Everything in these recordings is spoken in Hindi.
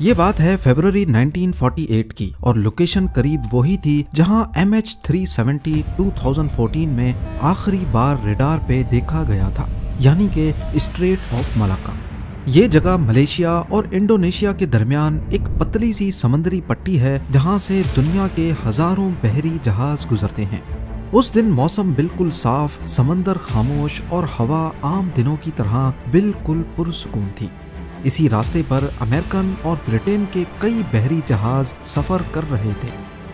ये बात है फरवरी 1948 की और लोकेशन करीब वही थी जहां MH370 2014 में आखिरी बार रेडार पे देखा गया था, यानी कि स्ट्रेट ऑफ मलाक्का। ये जगह मलेशिया और इंडोनेशिया के दरमियान एक पतली सी समंदरी पट्टी है जहां से दुनिया के हजारों बहरी जहाज गुजरते हैं। उस दिन मौसम बिल्कुल साफ, समंदर खामोश और हवा आम दिनों की तरह बिल्कुल पुरसुकून थी। इसी रास्ते पर अमेरिकन और ब्रिटेन के कई बहरी जहाज सफर कर रहे थे।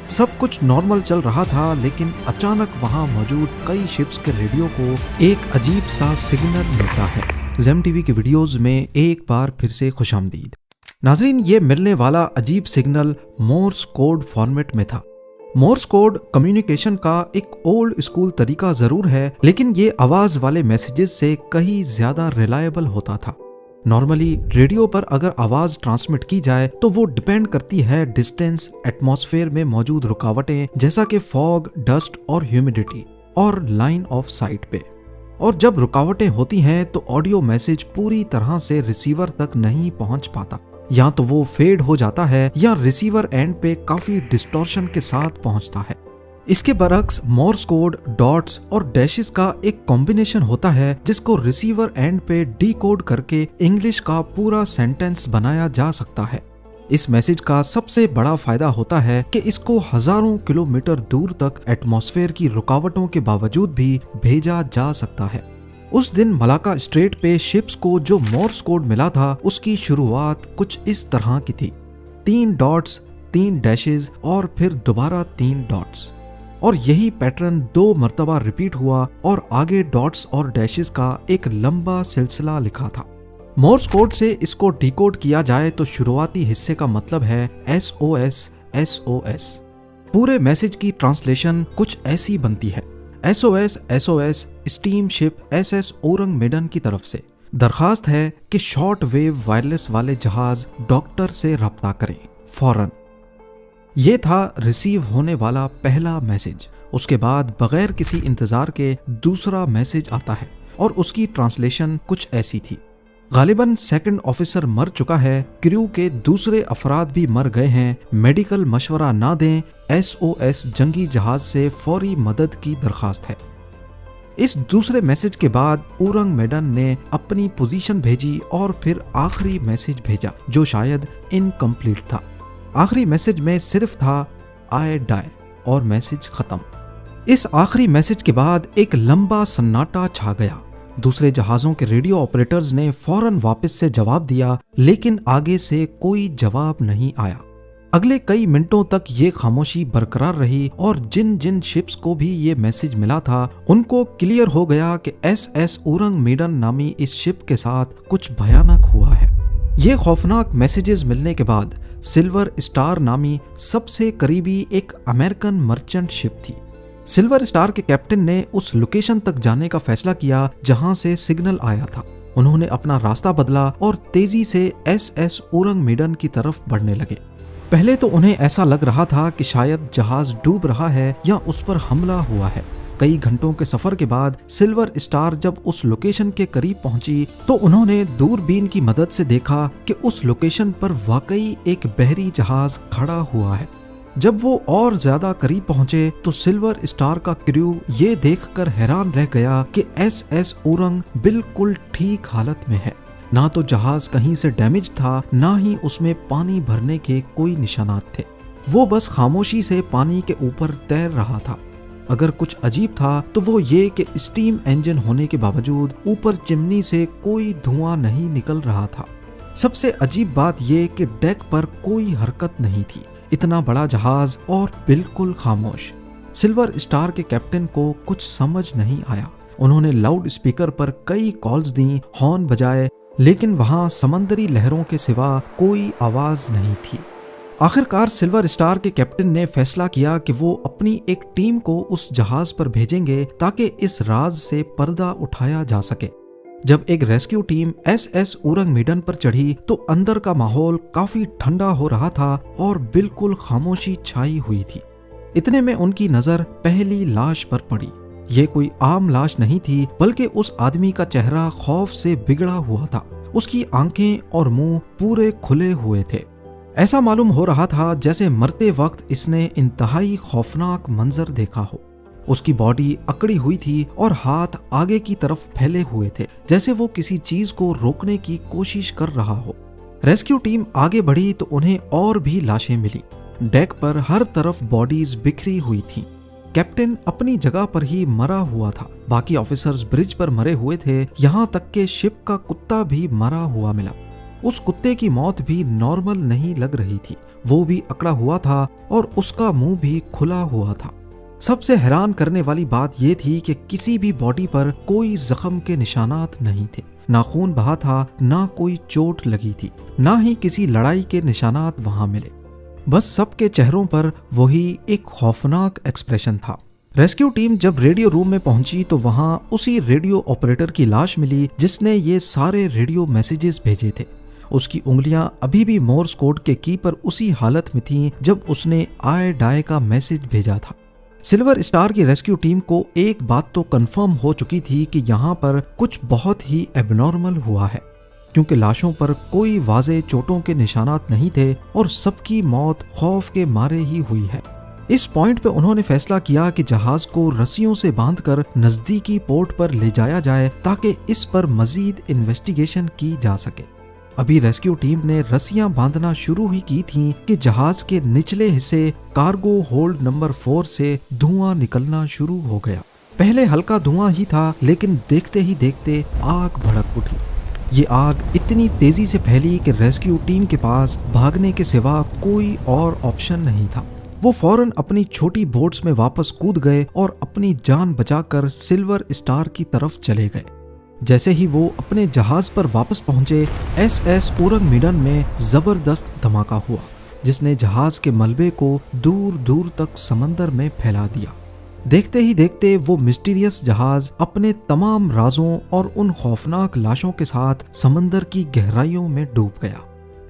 सब कुछ नॉर्मल चल रहा था, लेकिन अचानक वहां मौजूद कई शिप्स के रेडियो को एक अजीब सा सिग्नल मिलता है। ज़ेम टीवी के वीडियोस में एक बार फिर से खुशामदीद। नाज़रीन, ये मिलने वाला अजीब सिग्नल मोर्स कोड फॉर्मेट में था। मोर्स कोड कम्युनिकेशन का एक ओल्ड स्कूल तरीका जरूर है, लेकिन ये आवाज वाले मैसेजेस से कहीं ज्यादा रिलायबल होता था। नॉर्मली रेडियो पर अगर आवाज ट्रांसमिट की जाए तो वो डिपेंड करती है डिस्टेंस, एटमॉस्फेयर में मौजूद रुकावटें जैसा कि फॉग, डस्ट और ह्यूमिडिटी और लाइन ऑफ साइट पे। और जब रुकावटें होती हैं तो ऑडियो मैसेज पूरी तरह से रिसीवर तक नहीं पहुंच पाता, या तो वो फेड हो जाता है या रिसीवर एंड पे काफी डिस्टॉर्शन के साथ पहुंचता है। इसके बरक्स मोर्स कोड डॉट्स और डैशेस का एक कॉम्बिनेशन होता है जिसको रिसीवर एंड पे डीकोड करके इंग्लिश का पूरा सेंटेंस बनाया जा सकता है। इस मैसेज का सबसे बड़ा फायदा होता है कि इसको हजारों किलोमीटर दूर तक एटमॉस्फेयर की रुकावटों के बावजूद भी भेजा जा सकता है। उस दिन मलाक्का स्ट्रेट पे शिप्स को जो मोर्स कोड मिला था उसकी शुरुआत कुछ इस तरह की थी। 3 डॉट्स, 3 डैशेस और फिर दोबारा 3 डॉट्स, और यही पैटर्न 2 मर्तबा रिपीट हुआ और आगे डॉट्स और डैशेस का एक लंबा सिलसिला लिखा था। मोर्स कोड से इसको डिकोड किया जाए तो शुरुआती हिस्से का मतलब है SOS SOS। पूरे मैसेज की ट्रांसलेशन कुछ ऐसी बनती है। SOS SOS steam ship SS Ourang Medan की तरफ से दरखास्त है कि शॉर्ट वेव वायरलेस वाले जहाज डॉक्टर से रब्ता करें फौरन। ये था रिसीव होने वाला पहला मैसेज। उसके बाद बगैर किसी इंतजार के दूसरा मैसेज आता है और उसकी ट्रांसलेशन कुछ ऐसी थी। गालिबन सेकंड ऑफिसर मर चुका है, क्रू के दूसरे अफराद भी मर गए हैं, मेडिकल मशवरा ना दें, SOS जंगी जहाज से फौरी मदद की दरखास्त है। इस दूसरे मैसेज के बाद ओरंग मेडन ने अपनी पोजीशन भेजी और फिर आखिरी मैसेज भेजा जो शायद इनकम्प्लीट था। आखिरी मैसेज में सिर्फ था आई डाई और मैसेज खत्म। इस आखिरी मैसेज के बाद एक लंबा सन्नाटा छा गया। दूसरे जहाजों के रेडियो ऑपरेटर्स ने फौरन वापस से जवाब दिया, लेकिन आगे से कोई जवाब नहीं आया। अगले कई मिनटों तक ये खामोशी बरकरार रही और जिन जिन शिप्स को भी ये मैसेज मिला था उनको क्लियर हो गया कि SS ओरंग मेडन नामी इस शिप के साथ कुछ भयानक हुआ है। ये खौफनाक मैसेजेस मिलने के बाद सिल्वर स्टार नामी सबसे करीबी एक अमेरिकन मर्चेंट शिप थी। सिल्वर स्टार के कैप्टन ने उस लोकेशन तक जाने का फैसला किया जहां से सिग्नल आया था। उन्होंने अपना रास्ता बदला और तेजी से SS ओरंग मेडन की तरफ बढ़ने लगे। पहले तो उन्हें ऐसा लग रहा था कि शायद जहाज डूब रहा है या उस पर हमला हुआ है। कई घंटों के सफर के बाद सिल्वर स्टार जब उस लोकेशन के करीब पहुंची तो उन्होंने दूरबीन की मदद से देखा कि उस लोकेशन पर वाकई एक बहरी जहाज खड़ा हुआ है। जब वो और ज्यादा करीब पहुंचे तो सिल्वर स्टार का क्रू ये देखकर हैरान रह गया कि SS ओरंग बिल्कुल ठीक हालत में है। ना तो जहाज कहीं से डैमेज था, ना ही उसमें पानी भरने के कोई निशानात थे। वो बस खामोशी से पानी के ऊपर तैर रहा था। अगर कुछ अजीब था तो वो ये कि स्टीम इंजन होने के बावजूद ऊपर चिमनी से कोई धुआं नहीं निकल रहा था। सबसे अजीब बात ये कि डेक पर कोई हरकत नहीं थी। इतना बड़ा जहाज और बिल्कुल खामोश। सिल्वर स्टार के कैप्टन को कुछ समझ नहीं आया। उन्होंने लाउड स्पीकर पर कई कॉल्स दी, हॉर्न बजाए, लेकिन वहां समंदरी लहरों के सिवा कोई आवाज नहीं थी। आखिरकार सिल्वर स्टार के कैप्टन ने फैसला किया कि वो अपनी एक टीम को उस जहाज पर भेजेंगे ताकि इस राज से पर्दा उठाया जा सके। जब एक rescue team SS Ourang Medan पर चढ़ी तो अंदर का माहौल काफी ठंडा हो रहा था और बिल्कुल खामोशी छाई हुई थी। इतने में उनकी नजर पहली लाश पर पड़ी। ये कोई आम लाश नहीं थी, बल्कि उस आदमी का चेहरा खौफ से बिगड़ा हुआ था। उसकी आंखें और मुंह पूरे खुले हुए थे। ऐसा मालूम हो रहा था जैसे मरते वक्त इसने इंतहाई खौफनाक मंजर देखा हो। उसकी बॉडी अकड़ी हुई थी और हाथ आगे की तरफ फैले हुए थे, जैसे वो किसी चीज को रोकने की कोशिश कर रहा हो। रेस्क्यू टीम आगे बढ़ी तो उन्हें और भी लाशें मिली। डेक पर हर तरफ बॉडीज बिखरी हुई थीं। कैप्टन अपनी जगह पर ही मरा हुआ था, बाकी ऑफिसर्स ब्रिज पर मरे हुए थे, यहाँ तक के शिप का कुत्ता भी मरा हुआ मिला। उस कुत्ते की मौत भी नॉर्मल नहीं लग रही थी, वो भी अकड़ा हुआ था और उसका मुंह भी खुला हुआ था। सबसे हैरान करने वाली बात यह थी कि किसी भी बॉडी पर कोई जख्म के निशानात नहीं थे, ना खून बहा था, ना कोई चोट लगी थी, ना ही किसी लड़ाई के निशानात वहां मिले। बस सबके चेहरों पर वही एक खौफनाक एक्सप्रेशन था। रेस्क्यू टीम जब रेडियो रूम में पहुंची तो वहां उसी रेडियो ऑपरेटर की लाश मिली जिसने ये सारे रेडियो मैसेजेस भेजे थे। उसकी उंगलियां अभी भी मोर्स कोड के की पर उसी हालत में थीं जब उसने आए डाय का मैसेज भेजा था। सिल्वर स्टार की रेस्क्यू टीम को एक बात तो कंफर्म हो चुकी थी कि यहाँ पर कुछ बहुत ही एबनॉर्मल हुआ है, क्योंकि लाशों पर कोई वाज़े चोटों के निशानात नहीं थे और सबकी मौत खौफ के मारे ही हुई है। इस पॉइंट पे उन्होंने फैसला किया कि जहाज को रस्सियों से बांधकर नजदीकी पोर्ट पर ले जाया जाए ताकि इस पर मजीद इन्वेस्टिगेशन की जा सके। अभी रेस्क्यू टीम ने रस्सियां बांधना शुरू ही की थीं कि जहाज के निचले हिस्से कार्गो होल्ड नंबर 4 से धुआं निकलना शुरू हो गया। पहले हल्का धुआं ही था, लेकिन देखते ही देखते आग भड़क उठी। ये आग इतनी तेजी से फैली कि रेस्क्यू टीम के पास भागने के सिवा कोई और ऑप्शन नहीं था। वो फौरन अपनी छोटी बोट्स में वापस कूद गए और अपनी जान बचाकर सिल्वर स्टार की तरफ चले गए। जैसे ही वो अपने जहाज पर वापस पहुंचे, एसएस उरंगमीडन में जबरदस्त धमाका हुआ, जिसने जहाज के मलबे को दूर दूर तक समंदर में फैला दिया। देखते ही देखते वो मिस्टीरियस जहाज अपने तमाम राजों और उन खौफनाक लाशों के साथ समंदर की गहराइयों में डूब गया।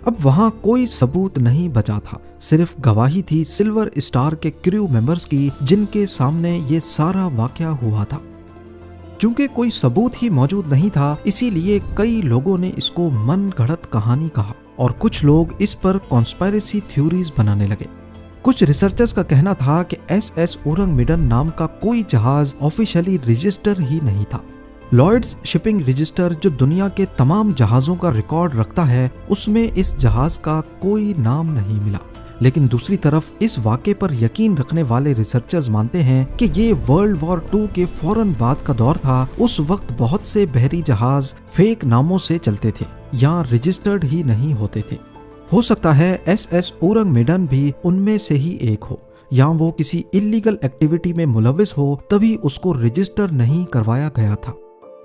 अब वहां कोई सबूत नहीं बचा था, सिर्फ गवाही थी सिल्वर स्टार के क्रू मेंबर्स की, जिनके सामने ये सारा वाकया हुआ था। चूंकि कोई सबूत ही मौजूद नहीं था, इसीलिए कई लोगों ने इसको मन गढ़ंत कहानी कहा और कुछ लोग इस पर कॉन्स्पिरेसी थ्योरीज बनाने लगे। कुछ रिसर्चर्स का कहना था कि एसएस उरंगमीडन नाम का कोई जहाज ऑफिशियली रजिस्टर ही नहीं था। लॉयड्स शिपिंग रजिस्टर, जो दुनिया के तमाम जहाजों का रिकॉर्ड रखता है, उसमें इस जहाज का कोई नाम नहीं मिला। लेकिन दूसरी तरफ इस वाक़े पर यकीन रखने वाले रिसर्चर्स मानते हैं कि ये वर्ल्ड वॉर 2 के फौरन बाद का दौर था। उस वक्त बहुत से बहरी जहाज फेक नामों से चलते थे या रजिस्टर्ड ही नहीं होते थे। हो सकता है एसएस उरंगमीडन भी उनमें से ही एक हो, या वो किसी इलीगल एक्टिविटी में मुलविस हो, तभी उसको रजिस्टर नहीं करवाया गया था।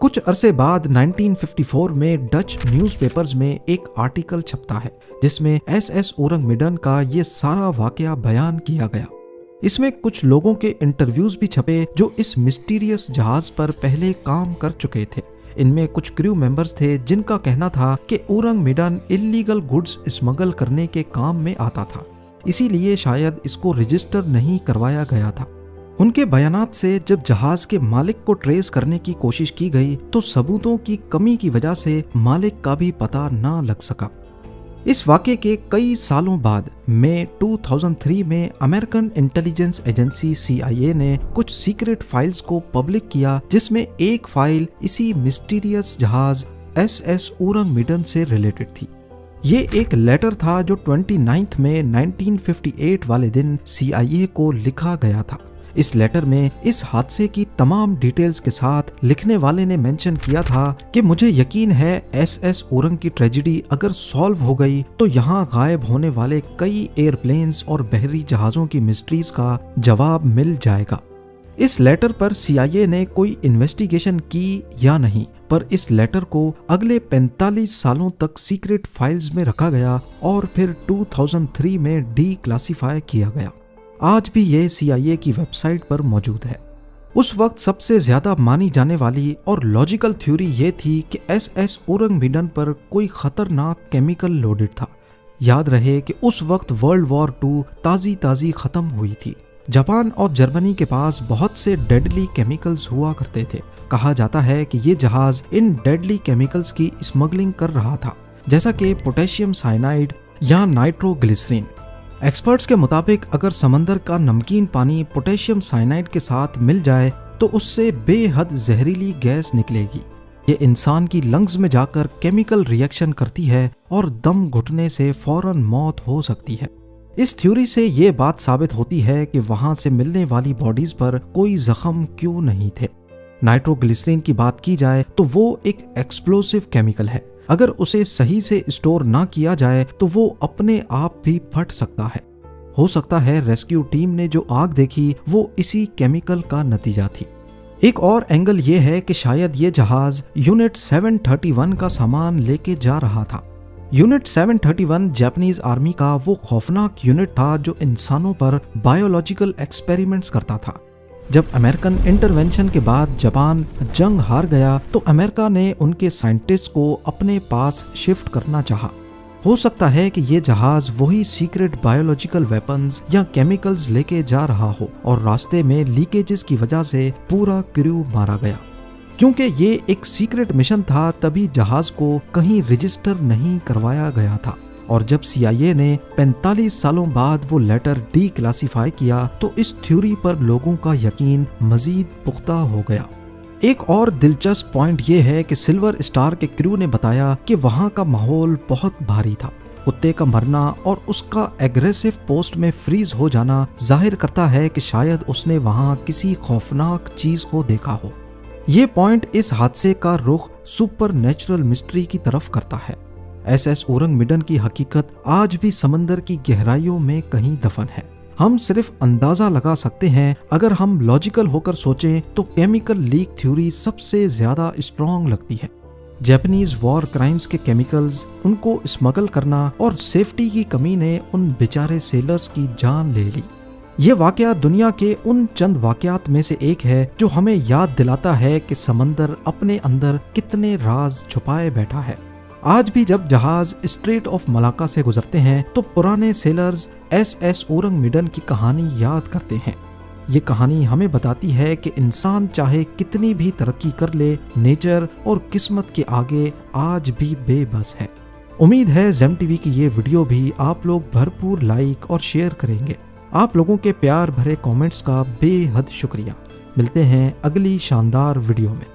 कुछ अरसे बाद 1954 में डच न्यूज़पेपर्स में एक आर्टिकल छपता है जिसमें एसएस उरंगमीडन का ये सारा वाकया बयान किया गया। इसमें कुछ लोगों के इंटरव्यूज भी छपे जो इस मिस्टीरियस जहाज पर पहले काम कर चुके थे। इनमें कुछ क्रू मेंबर्स थे जिनका कहना था कि उरंगमीडन इलीगल गुड्स स्मगल करने के काम में आता था, इसीलिए शायद इसको रजिस्टर नहीं करवाया गया था। उनके बयानात से जब जहाज के मालिक को ट्रेस करने की कोशिश की गई तो सबूतों की कमी की वजह से मालिक का भी पता ना लग सका। इस वाक़े के कई सालों बाद मई 2003 में अमेरिकन इंटेलिजेंस एजेंसी CIA ने कुछ सीक्रेट फाइल्स को पब्लिक किया, जिसमें एक फाइल इसी मिस्टीरियस जहाज एसएस उरंगमीडन से रिलेटेड थी। ये एक लेटर था जो 29 मई 1958 वाले दिन CIA को लिखा गया था। इस लेटर में इस हादसे की तमाम डिटेल्स के साथ लिखने वाले ने मेंशन किया था कि मुझे यकीन है एसएस उरंग की ट्रेजेडी अगर सॉल्व हो गई तो यहाँ गायब होने वाले कई एयरप्लेन्स और बहरी जहाज़ों की मिस्ट्रीज का जवाब मिल जाएगा। इस लेटर पर CIA ने कोई इन्वेस्टिगेशन की या नहीं, पर इस लेटर को अगले 45 सालों तक सीक्रेट फाइल्स में रखा गया और फिर 2003 में डीक्लासिफाई किया गया। आज भी ये CIA की वेबसाइट पर मौजूद है। उस वक्त सबसे ज्यादा मानी जाने वाली और लॉजिकल थ्योरी ये थी कि एसएस उरंगमीडन पर कोई खतरनाक केमिकल लोडेड था। याद रहे कि उस वक्त वर्ल्ड वॉर 2 ताजी खत्म हुई थी। जापान और जर्मनी के पास बहुत से डेडली केमिकल्स हुआ करते थे। कहा जाता है कि ये जहाज इन डेडली केमिकल्स की स्मगलिंग कर रहा था, जैसा कि पोटेशियम साइनाइड, या नाइट्रोग्लिसरीन। एक्सपर्ट्स के मुताबिक अगर समंदर का नमकीन पानी पोटेशियम साइनाइड के साथ मिल जाए तो उससे बेहद जहरीली गैस निकलेगी। ये इंसान की लंग्स में जाकर केमिकल रिएक्शन करती है और दम घुटने से फौरन मौत हो सकती है। इस थ्योरी से ये बात साबित होती है कि वहां से मिलने वाली बॉडीज पर कोई जख्म क्यों नहीं थे। नाइट्रोग्लिसरीन की बात की जाए तो वो एक एक्सप्लोसिव केमिकल है। अगर उसे सही से स्टोर ना किया जाए तो वो अपने आप भी फट सकता है। हो सकता है रेस्क्यू टीम ने जो आग देखी वो इसी केमिकल का नतीजा थी। एक और एंगल ये है कि शायद ये जहाज यूनिट 731 का सामान लेके जा रहा था। यूनिट 731 जापानीज आर्मी का वो खौफनाक यूनिट था जो इंसानों पर बायोलॉजिकल एक्सपेरिमेंट्स करता था। जब अमेरिकन इंटरवेंशन के बाद जापान जंग हार गया तो अमेरिका ने उनके साइंटिस्ट को अपने पास शिफ्ट करना चाहा। हो सकता है कि ये जहाज वही सीक्रेट बायोलॉजिकल वेपन्स या केमिकल्स लेके जा रहा हो और रास्ते में लीकेजेस की वजह से पूरा क्रू मारा गया। क्योंकि ये एक सीक्रेट मिशन था तभी जहाज को कहीं रजिस्टर नहीं करवाया गया था और जब CIA ने 45 सालों बाद वो लेटर डीक्लासिफाई किया तो इस थ्योरी पर लोगों का यकीन मजीद पुख्ता हो गया। एक और दिलचस्प पॉइंट ये है कि सिल्वर स्टार के क्रू ने बताया कि वहाँ का माहौल बहुत भारी था। कुत्ते का मरना और उसका एग्रेसिव पोस्ट में फ्रीज हो जाना जाहिर करता है कि शायद उसने वहाँ किसी खौफनाक चीज को देखा हो। ये पॉइंट इस हादसे का रुख सुपर नेचुरल मिस्ट्री की तरफ करता है। SS औरंगमिडन की हकीकत आज भी समंदर की गहराइयों में कहीं दफन है। हम सिर्फ अंदाजा लगा सकते हैं। अगर हम लॉजिकल होकर सोचें तो केमिकल लीक थ्योरी सबसे ज्यादा स्ट्रॉन्ग लगती है। जापानीज वॉर क्राइम्स के केमिकल्स, उनको स्मगल करना और सेफ्टी की कमी ने उन बेचारे सेलर्स की जान ले ली। ये वाकया दुनिया के उन चंद वाकयात में से एक है जो हमें याद दिलाता है कि समंदर अपने अंदर कितने राज छुपाए बैठा है। आज भी जब जहाज स्ट्रेट ऑफ मलाक्का से गुजरते हैं तो पुराने सेलर्स SS औरंगमिडन की कहानी याद करते हैं। ये कहानी हमें बताती है कि इंसान चाहे कितनी भी तरक्की कर ले, नेचर और किस्मत के आगे आज भी बेबस है। उम्मीद है ज़ेम टीवी की ये वीडियो भी आप लोग भरपूर लाइक और शेयर करेंगे। आप लोगों के प्यार भरे कमेंट्स का बेहद शुक्रिया। मिलते हैं अगली शानदार वीडियो में।